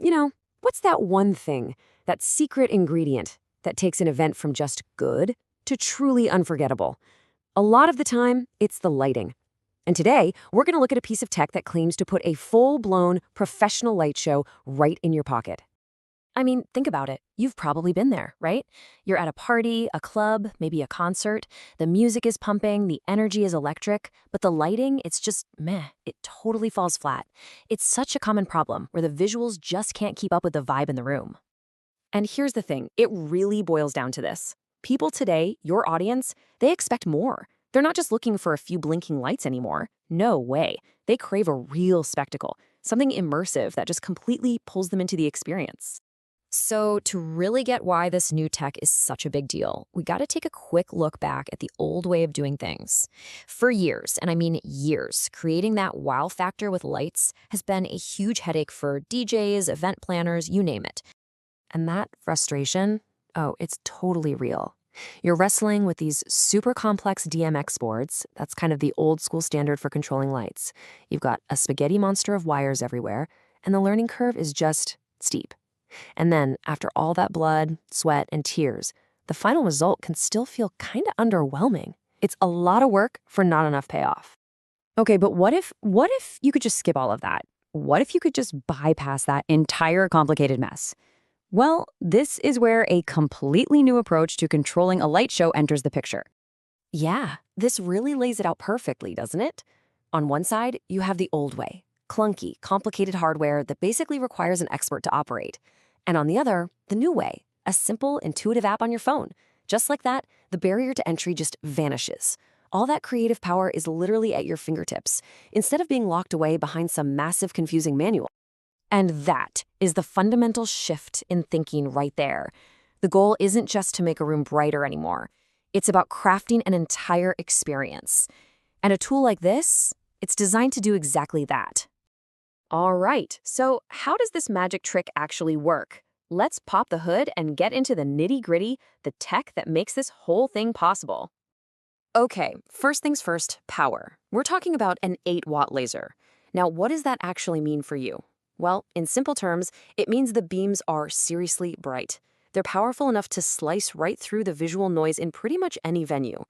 You know, what's that one thing, that secret ingredient that takes an event from just good to truly unforgettable? A lot of the time, it's the lighting. And today, we're going to look at a piece of tech that claims to put a full-blown professional light show right in your pocket. I mean, think about it. You've probably been there, right? You're at a party, a club, maybe a concert. The music is pumping, the energy is electric, but the lighting, it's just meh. It totally falls flat. It's such a common problem where the visuals just can't keep up with the vibe in the room. And here's the thing, it really boils down to this. People today, your audience, they expect more. They're not just looking for a few blinking lights anymore. No way. They crave a real spectacle, something immersive that just completely pulls them into the experience. So to really get why this new tech is such a big deal, we got to take a quick look back at the old way of doing things. For years, and I mean years, creating that wow factor with lights has been a huge headache for DJs, event planners, you name it. And that frustration, oh, it's totally real. You're wrestling with these super complex DMX boards. That's kind of the old school standard for controlling lights. You've got a spaghetti monster of wires everywhere, and the learning curve is just steep. And then, after all that blood, sweat, and tears, the final result can still feel kind of underwhelming. It's a lot of work for not enough payoff. Okay, but what if you could just skip all of that? What if you could just bypass that entire complicated mess? Well, this is where a completely new approach to controlling a light show enters the picture. Yeah, this really lays it out perfectly, doesn't it? On one side, you have the old way, clunky, complicated hardware that basically requires an expert to operate. And on the other, the new way, a simple, intuitive app on your phone. Just like that, the barrier to entry just vanishes. All that creative power is literally at your fingertips, instead of being locked away behind some massive, confusing manual. And that is the fundamental shift in thinking right there. The goal isn't just to make a room brighter anymore. It's about crafting an entire experience. And a tool like this, it's designed to do exactly that. All right, so how does this magic trick actually work? Let's pop the hood and get into the nitty-gritty, the tech that makes this whole thing possible. Okay, first things first, power. We're talking about an 8-watt laser. Now, what does that actually mean for you? Well, in simple terms, it means the beams are seriously bright. They're powerful enough to slice right through the visual noise in pretty much any venue.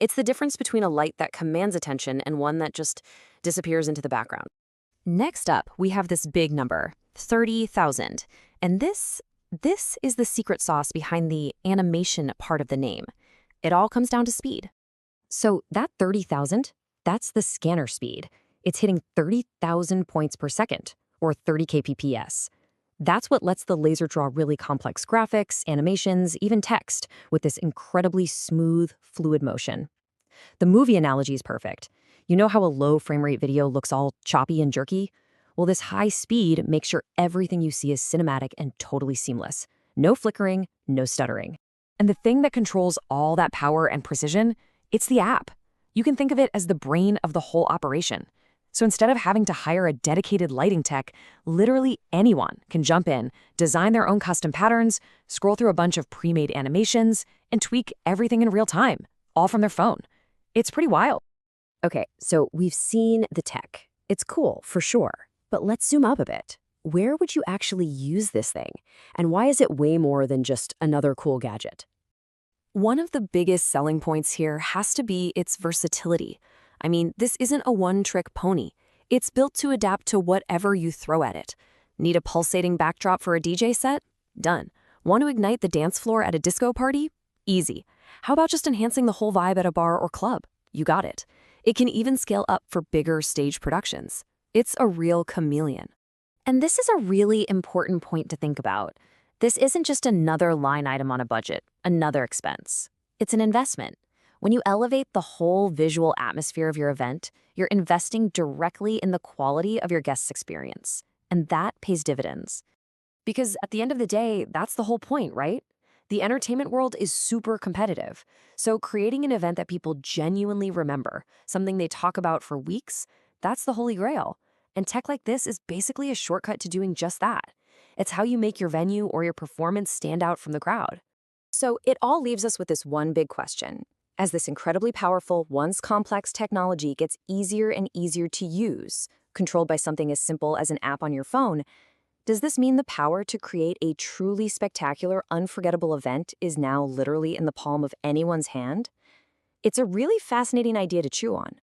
It's the difference between a light that commands attention and one that just disappears into the background. Next up, we have this big number, 30,000. And this is the secret sauce behind the animation part of the name. It all comes down to speed. So that 30,000, that's the scanner speed. It's hitting 30,000 points per second, or 30 kpps. That's what lets the laser draw really complex graphics, animations, even text, with this incredibly smooth, fluid motion. The movie analogy is perfect. You know how a low frame rate video looks all choppy and jerky? Well, this high speed makes sure everything you see is cinematic and totally seamless. No flickering, no stuttering. And the thing that controls all that power and precision, it's the app. You can think of it as the brain of the whole operation. So instead of having to hire a dedicated lighting tech, literally anyone can jump in, design their own custom patterns, scroll through a bunch of pre-made animations, and tweak everything in real time, all from their phone. It's pretty wild. Okay, so we've seen the tech. It's cool, for sure. But let's zoom up a bit. Where would you actually use this thing? And why is it way more than just another cool gadget? One of the biggest selling points here has to be its versatility. I mean, this isn't a one-trick pony. It's built to adapt to whatever you throw at it. Need a pulsating backdrop for a DJ set? Done. Want to ignite the dance floor at a disco party? Easy. How about just enhancing the whole vibe at a bar or club? You got it. It can even scale up for bigger stage productions. It's a real chameleon. And this is a really important point to think about. This isn't just another line item on a budget, another expense. It's an investment. When you elevate the whole visual atmosphere of your event, you're investing directly in the quality of your guest's experience. And that pays dividends. Because at the end of the day, that's the whole point, right? The entertainment world is super competitive. So creating an event that people genuinely remember, something they talk about for weeks, that's the holy grail. And tech like this is basically a shortcut to doing just that. It's how you make your venue or your performance stand out from the crowd. So it all leaves us with this one big question. As this incredibly powerful, once complex technology gets easier and easier to use, controlled by something as simple as an app on your phone, Does this mean the power to create a truly spectacular, unforgettable event is now literally in the palm of anyone's hand? It's a really fascinating idea to chew on.